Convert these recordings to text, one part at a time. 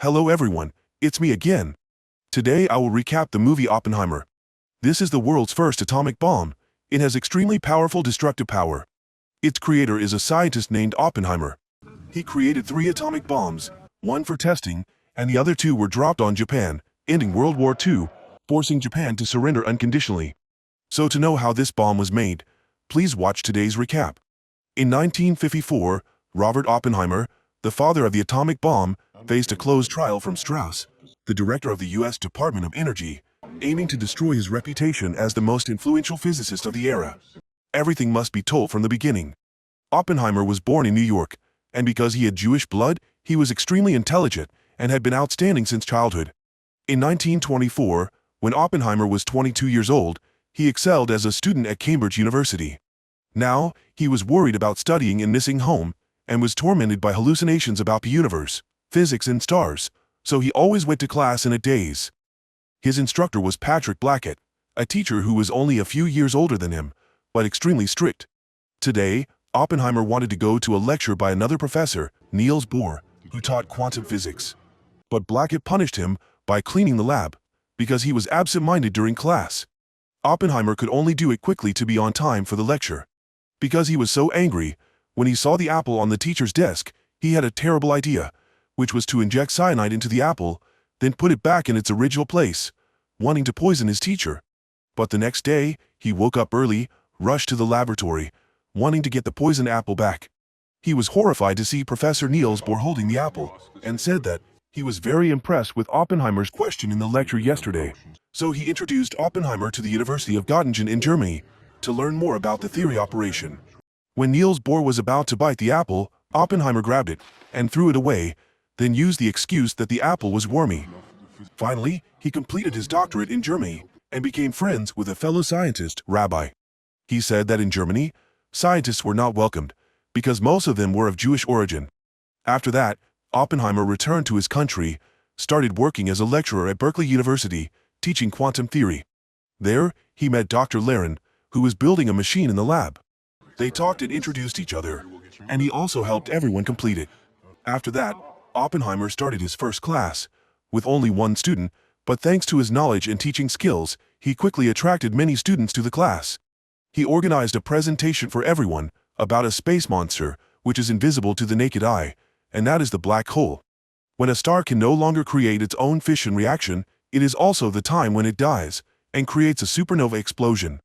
Hello everyone, it's me again. Today I will recap the movie Oppenheimer. This is the world's first atomic bomb. It has extremely powerful destructive power. Its creator is a scientist named Oppenheimer. He created 3 atomic bombs, one for testing, and the other 2 were dropped on Japan, ending World War II, forcing Japan to surrender unconditionally. So to know how this bomb was made, please watch today's recap. In 1954, Robert Oppenheimer, the father of the atomic bomb, faced a closed trial from Strauss, the director of the U.S. Department of Energy, aiming to destroy his reputation as the most influential physicist of the era. Everything must be told from the beginning. Oppenheimer was born in New York, and because he had Jewish blood, he was extremely intelligent and had been outstanding since childhood. In 1924, when Oppenheimer was 22 years old, he excelled as a student at Cambridge University. Now, he was worried about studying and missing home, and was tormented by hallucinations about the universe, physics and stars, so he always went to class in a daze. His instructor was Patrick Blackett, a teacher who was only a few years older than him, but extremely strict. Today, Oppenheimer wanted to go to a lecture by another professor, Niels Bohr, who taught quantum physics. But Blackett punished him by cleaning the lab, because he was absent-minded during class. Oppenheimer could only do it quickly to be on time for the lecture. Because he was so angry, when he saw the apple on the teacher's desk, he had a terrible idea, which was to inject cyanide into the apple, then put it back in its original place, wanting to poison his teacher. But the next day, he woke up early, rushed to the laboratory, wanting to get the poisoned apple back. He was horrified to see Professor Niels Bohr holding the apple, and said that he was very impressed with Oppenheimer's question in the lecture yesterday. So he introduced Oppenheimer to the University of Göttingen in Germany to learn more about the theory operation. When Niels Bohr was about to bite the apple, Oppenheimer grabbed it and threw it away, then used the excuse that the apple was wormy. Finally, he completed his doctorate in Germany and became friends with a fellow scientist, Rabbi. He said that in Germany, scientists were not welcomed because most of them were of Jewish origin. After that, Oppenheimer returned to his country, started working as a lecturer at Berkeley University, teaching quantum theory. There, he met Dr. Laren, who was building a machine in the lab. They talked and introduced each other, and he also helped everyone complete it. After that, Oppenheimer started his first class, with only one student, but thanks to his knowledge and teaching skills, he quickly attracted many students to the class. He organized a presentation for everyone about a space monster, which is invisible to the naked eye, and that is the black hole. When a star can no longer create its own fission reaction, it is also the time when it dies, and creates a supernova explosion.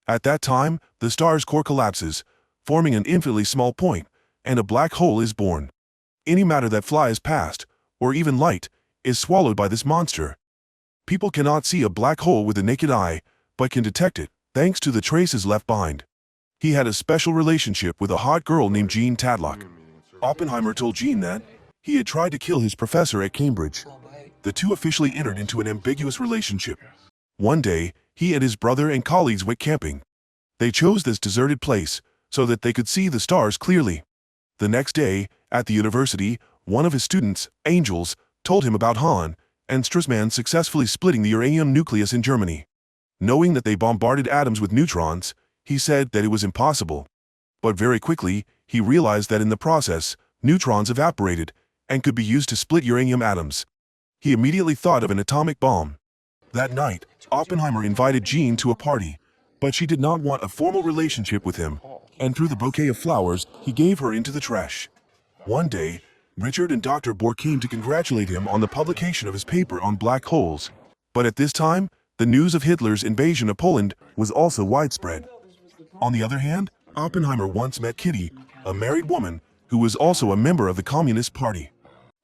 At that time, the star's core collapses, forming an infinitely small point, and a black hole is born. Any matter that flies past, or even light, is swallowed by this monster. People cannot see a black hole with the naked eye, but can detect it, thanks to the traces left behind. He had a special relationship with a hot girl named Jean Tadlock. Oppenheimer told Jean that he had tried to kill his professor at Cambridge. The two officially entered into an ambiguous relationship. One day, he and his brother and colleagues went camping. They chose this deserted place so that they could see the stars clearly. The next day, at the university, one of his students, Angels, told him about Hahn and Strassmann successfully splitting the uranium nucleus in Germany. Knowing that they bombarded atoms with neutrons, he said that it was impossible. But very quickly, he realized that in the process, neutrons evaporated and could be used to split uranium atoms. He immediately thought of an atomic bomb. That night, Oppenheimer invited Jean to a party, but she did not want a formal relationship with him, and through the bouquet of flowers, he gave her into the trash. One day, Richard and Dr. Bohr came to congratulate him on the publication of his paper on black holes. But at this time, the news of Hitler's invasion of Poland was also widespread. On the other hand, Oppenheimer once met Kitty, a married woman, who was also a member of the Communist Party.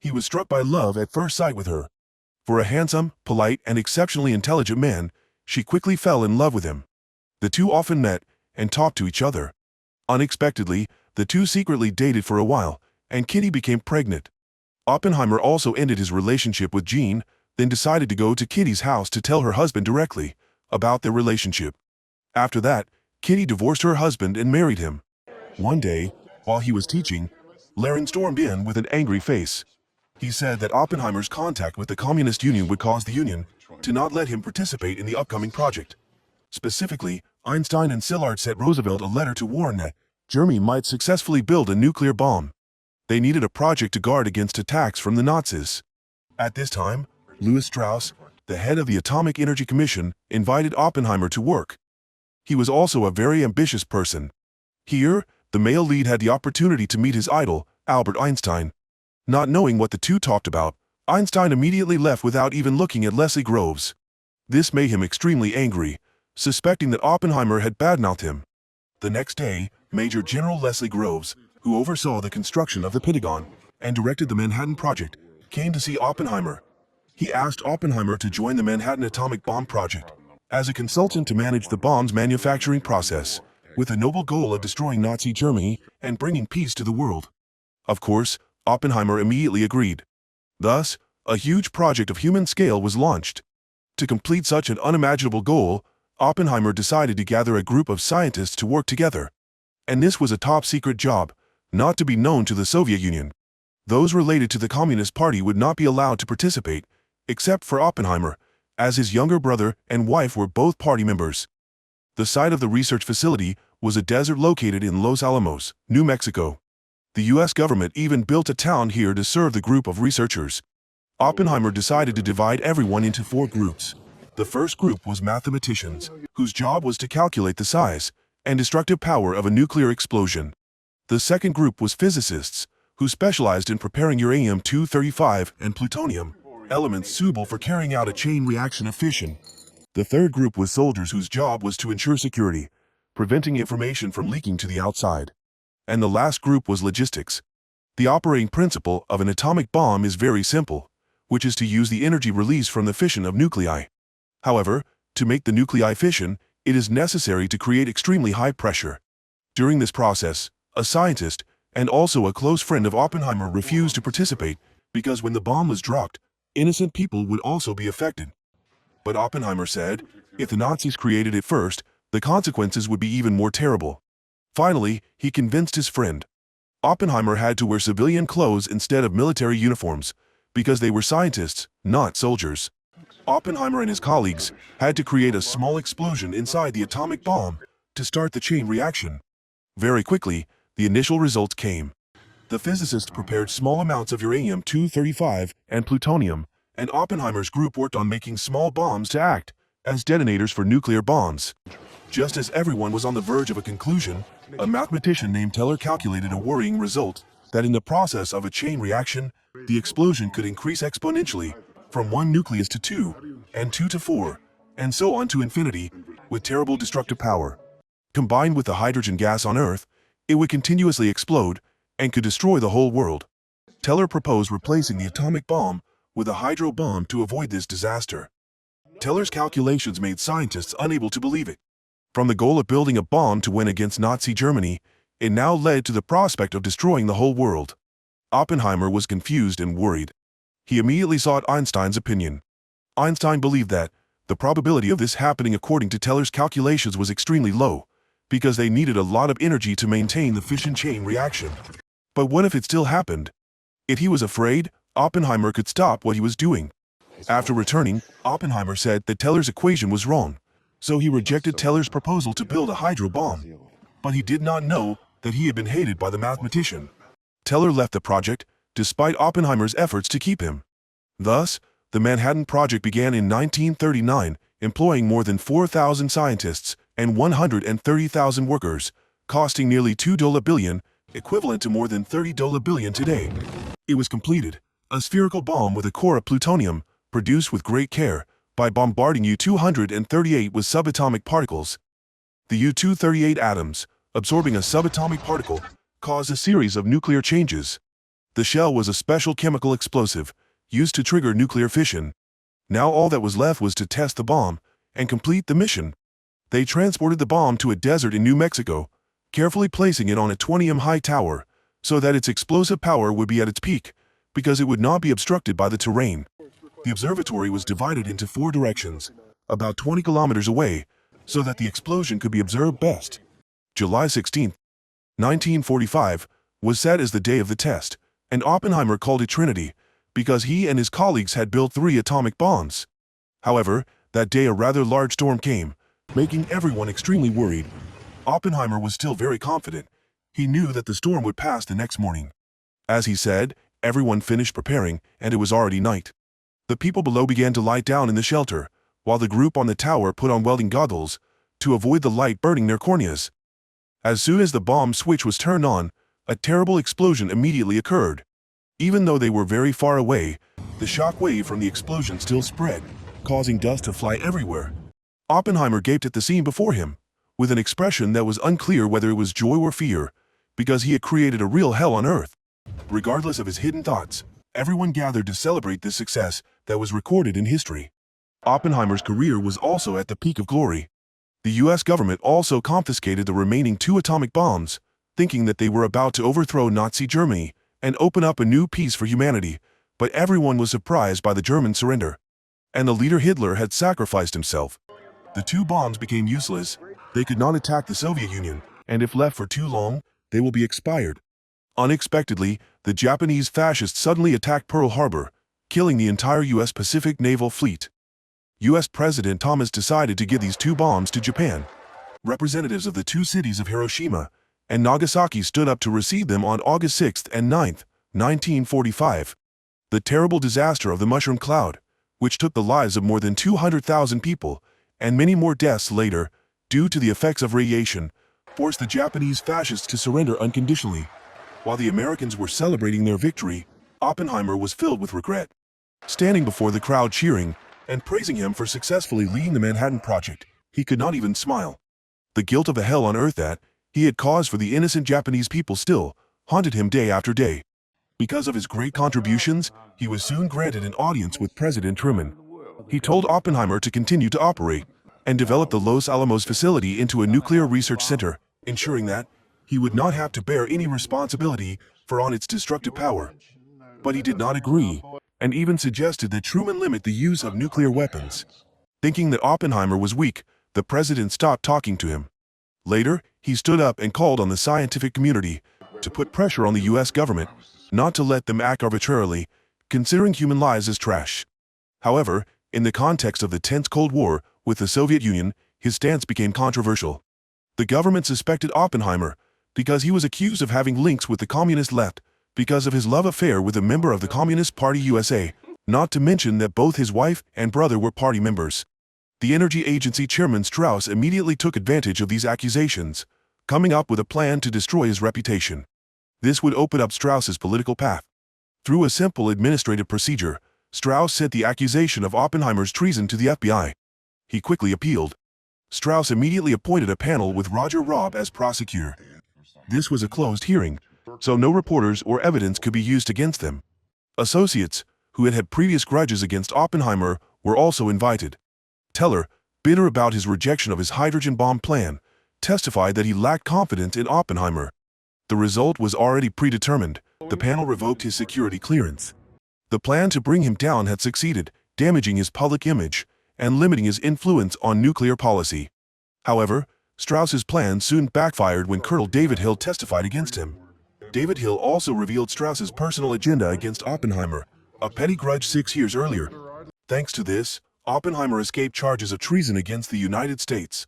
He was struck by love at first sight with her. For a handsome, polite, and exceptionally intelligent man, she quickly fell in love with him. The two often met and talked to each other. Unexpectedly, the two secretly dated for a while, and Kitty became pregnant. Oppenheimer also ended his relationship with Jean, then decided to go to Kitty's house to tell her husband directly about their relationship. After that, Kitty divorced her husband and married him. One day, while he was teaching, Laren stormed in with an angry face. He said that Oppenheimer's contact with the Communist Union would cause the Union to not let him participate in the upcoming project. Specifically, Einstein and Szilard sent Roosevelt a letter to warn that Germany might successfully build a nuclear bomb. They needed a project to guard against attacks from the Nazis. At this time, Louis Strauss, the head of the Atomic Energy Commission, invited Oppenheimer to work. He was also a very ambitious person. Here, the male lead had the opportunity to meet his idol, Albert Einstein. Not knowing what the two talked about, Einstein immediately left without even looking at Leslie Groves. This made him extremely angry, suspecting that Oppenheimer had badmouthed him. The next day, Major General Leslie Groves, who oversaw the construction of the Pentagon and directed the Manhattan Project, came to see Oppenheimer. He asked Oppenheimer to join the Manhattan Atomic Bomb Project as a consultant to manage the bomb's manufacturing process, with the noble goal of destroying Nazi Germany and bringing peace to the world. Of course, Oppenheimer immediately agreed. Thus, a huge project of human scale was launched. To complete such an unimaginable goal, Oppenheimer decided to gather a group of scientists to work together. And this was a top-secret job, not to be known to the Soviet Union. Those related to the Communist Party would not be allowed to participate, except for Oppenheimer, as his younger brother and wife were both party members. The site of the research facility was a desert located in Los Alamos, New Mexico. The U.S. government even built a town here to serve the group of researchers. Oppenheimer decided to divide everyone into 4 groups. The first group was mathematicians, whose job was to calculate the size and destructive power of a nuclear explosion. The second group was physicists, who specialized in preparing uranium-235 and plutonium, elements suitable for carrying out a chain reaction of fission. The third group was soldiers whose job was to ensure security, preventing information from leaking to the outside. And the last group was logistics. The operating principle of an atomic bomb is very simple, which is to use the energy released from the fission of nuclei. However, to make the nuclei fission, it is necessary to create extremely high pressure. During this process, a scientist, and also a close friend of Oppenheimer, refused to participate because when the bomb was dropped, innocent people would also be affected. But Oppenheimer said, if the Nazis created it first, the consequences would be even more terrible. Finally, he convinced his friend. Oppenheimer had to wear civilian clothes instead of military uniforms, because they were scientists, not soldiers. Oppenheimer and his colleagues had to create a small explosion inside the atomic bomb to start the chain reaction. Very quickly, the initial results came. The physicists prepared small amounts of uranium-235 and plutonium, and Oppenheimer's group worked on making small bombs to act as detonators for nuclear bombs. Just as everyone was on the verge of a conclusion, a mathematician named Teller calculated a worrying result, that in the process of a chain reaction, the explosion could increase exponentially, from 1 nucleus to 2, and 2 to 4, and so on to infinity, with terrible destructive power. Combined with the hydrogen gas on Earth, it would continuously explode and could destroy the whole world. Teller proposed replacing the atomic bomb with a hydro bomb to avoid this disaster. Teller's calculations made scientists unable to believe it. From the goal of building a bomb to win against Nazi Germany, it now led to the prospect of destroying the whole world. Oppenheimer was confused and worried. He immediately sought Einstein's opinion. Einstein believed that the probability of this happening according to Teller's calculations was extremely low, because they needed a lot of energy to maintain the fission chain reaction. But what if it still happened? If he was afraid, Oppenheimer could stop what he was doing. After returning, Oppenheimer said that Teller's equation was wrong, so he rejected Teller's proposal to build a hydro bomb. But he did not know that he had been hated by the mathematician. Teller left the project, despite Oppenheimer's efforts to keep him. Thus, the Manhattan Project began in 1939, employing more than 4,000 scientists and 130,000 workers, costing nearly $2 billion, equivalent to more than $30 billion today. It was completed, a spherical bomb with a core of plutonium, produced with great care, by bombarding U-238 with subatomic particles. The U-238 atoms, absorbing a subatomic particle, caused a series of nuclear changes. The shell was a special chemical explosive, used to trigger nuclear fission. Now all that was left was to test the bomb and complete the mission. They transported the bomb to a desert in New Mexico, carefully placing it on a 20-high tower, so that its explosive power would be at its peak, because it would not be obstructed by the terrain. The observatory was divided into 4 directions, about 20 kilometers away, so that the explosion could be observed best. July 16, 1945, was set as the day of the test, and Oppenheimer called it Trinity, because he and his colleagues had built 3 atomic bombs. However, that day a rather large storm came, making everyone extremely worried. Oppenheimer was still very confident. He knew that the storm would pass the next morning. As he said, everyone finished preparing, and it was already night. The people below began to lie down in the shelter, while the group on the tower put on welding goggles to avoid the light burning their corneas. As soon as the bomb switch was turned on, a terrible explosion immediately occurred. Even though they were very far away, the shock wave from the explosion still spread, causing dust to fly everywhere. Oppenheimer gaped at the scene before him, with an expression that was unclear whether it was joy or fear, because he had created a real hell on Earth. Regardless of his hidden thoughts, everyone gathered to celebrate this success that was recorded in history. Oppenheimer's career was also at the peak of glory. The US government also confiscated the remaining 2 atomic bombs, thinking that they were about to overthrow Nazi Germany and open up a new peace for humanity, but everyone was surprised by the German surrender. And the leader Hitler had sacrificed himself. The 2 bombs became useless. They could not attack the Soviet Union, and if left for too long, they will be expired. Unexpectedly, the Japanese fascists suddenly attacked Pearl Harbor, killing the entire US Pacific Naval Fleet. US President Thomas decided to give these 2 bombs to Japan. Representatives of the 2 cities of Hiroshima and Nagasaki stood up to receive them on August 6 and 9, 1945. The terrible disaster of the mushroom cloud, which took the lives of more than 200,000 people, and many more deaths later, due to the effects of radiation, forced the Japanese fascists to surrender unconditionally. While the Americans were celebrating their victory, Oppenheimer was filled with regret. Standing before the crowd cheering and praising him for successfully leading the Manhattan Project, he could not even smile. The guilt of a hell on earth that he had caused for the innocent Japanese people still haunted him day after day. Because of his great contributions, he was soon granted an audience with President Truman. He told Oppenheimer to continue to operate and develop the Los Alamos facility into a nuclear research center, ensuring that he would not have to bear any responsibility for its destructive power. But he did not agree, and even suggested that Truman limit the use of nuclear weapons. Thinking that Oppenheimer was weak, the president stopped talking to him. Later, he stood up and called on the scientific community to put pressure on the US government not to let them act arbitrarily, considering human lives as trash. However, in the context of the tense Cold War with the Soviet Union, his stance became controversial. The government suspected Oppenheimer because he was accused of having links with the communist left because of his love affair with a member of the Communist Party USA, not to mention that both his wife and brother were party members. The Energy Agency chairman Strauss immediately took advantage of these accusations, coming up with a plan to destroy his reputation. This would open up Strauss's political path. Through a simple administrative procedure, Strauss sent the accusation of Oppenheimer's treason to the FBI. He quickly appealed. Strauss immediately appointed a panel with Roger Robb as prosecutor. This was a closed hearing, so no reporters or evidence could be used against them. Associates, who had had previous grudges against Oppenheimer, were also invited. Teller, bitter about his rejection of his hydrogen bomb plan, testified that he lacked confidence in Oppenheimer. The result was already predetermined. The panel revoked his security clearance. The plan to bring him down had succeeded, damaging his public image and limiting his influence on nuclear policy. However, Strauss's plan soon backfired when Colonel David Hill testified against him. David Hill also revealed Strauss's personal agenda against Oppenheimer, a petty grudge 6 years earlier. Thanks to this, Oppenheimer escaped charges of treason against the United States.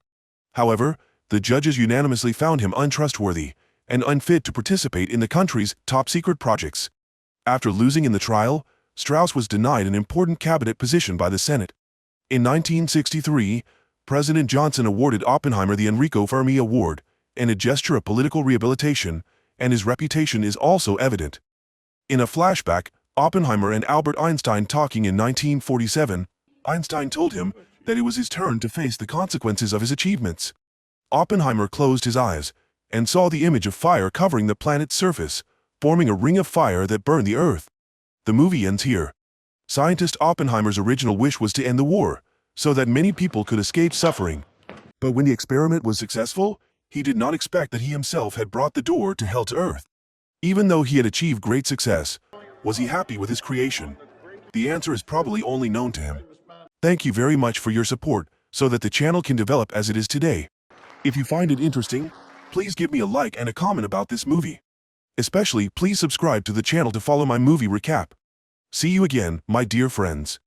However, the judges unanimously found him untrustworthy and unfit to participate in the country's top-secret projects. After losing in the trial, Strauss was denied an important cabinet position by the Senate. In 1963, President Johnson awarded Oppenheimer the Enrico Fermi Award, in a gesture of political rehabilitation, and his reputation is also evident. In a flashback, Oppenheimer and Albert Einstein talking in 1947, Einstein told him that it was his turn to face the consequences of his achievements. Oppenheimer closed his eyes and saw the image of fire covering the planet's surface, forming a ring of fire that burned the Earth. The movie ends here. Scientist Oppenheimer's original wish was to end the war, so that many people could escape suffering. But when the experiment was successful, he did not expect that he himself had brought the door to hell to earth. Even though he had achieved great success, was he happy with his creation? The answer is probably only known to him. Thank you very much for your support, so that the channel can develop as it is today. If you find it interesting, please give me a like and a comment about this movie. Especially, please subscribe to the channel to follow my movie recap. See you again, my dear friends.